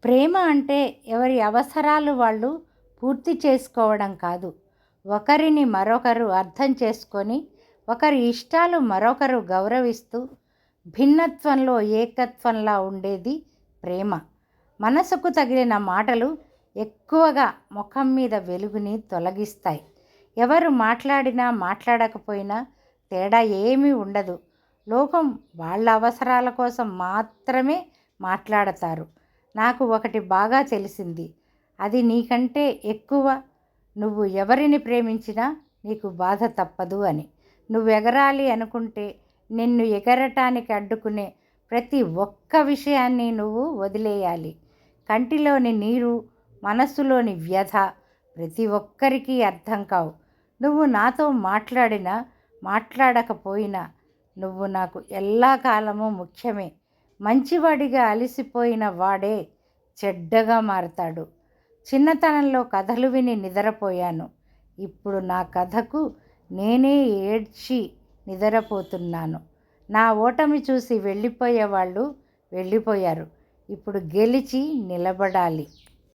ప్రేమ అంటే ఎవరి అవసరాలు వాళ్ళు పూర్తి చేసుకోవడం కాదు. ఒకరిని మరొకరు అర్థం చేసుకొని, ఒకరి ఇష్టాలు మరొకరు గౌరవిస్తూ, భిన్నత్వంలో ఏకత్వంలా ఉండేది ప్రేమ. మనసుకు తగిలిన మాటలు ఎక్కువగా ముఖం మీద వెలుగుని తొలగిస్తాయి. ఎవరు మాట్లాడినా మాట్లాడకపోయినా తేడా ఏమీ ఉండదు. లోకం వాళ్ళ అవసరాల కోసం మాత్రమే మాట్లాడతారు. నాకు ఒకటి బాగా తెలిసింది. అది నీకంటే ఎక్కువ నువ్వు ఎవరిని ప్రేమించినా నీకు బాధ తప్పదు అని. నువ్వు ఎగరాలి అనుకుంటే నిన్ను ఎగరటానికి అడ్డుకునే ప్రతి ఒక్క విషయాన్ని నువ్వు వదిలేయాలి. కంటిలోని నీరు, మనస్సులోని వ్యధ ప్రతి ఒక్కరికి అర్థం కావు. నువ్వు నాతో మాట్లాడినా మాట్లాడకపోయినా నువ్వు నాకు ఎల్లకాలము ముఖ్యమే. మంచివాడిగా అలసిపోయిన వాడే చెడ్డగా మారతాడు. చిన్నతనంలో కథలు విని నిద్రపోయాను. ఇప్పుడు నా కథకు నేనే ఏడ్చి నిద్రపోతున్నాను. నా ఓటమి చూసి వెళ్ళిపోయేవాళ్ళు వెళ్ళిపోయారు. ఇప్పుడు గెలిచి నిలబడాలి.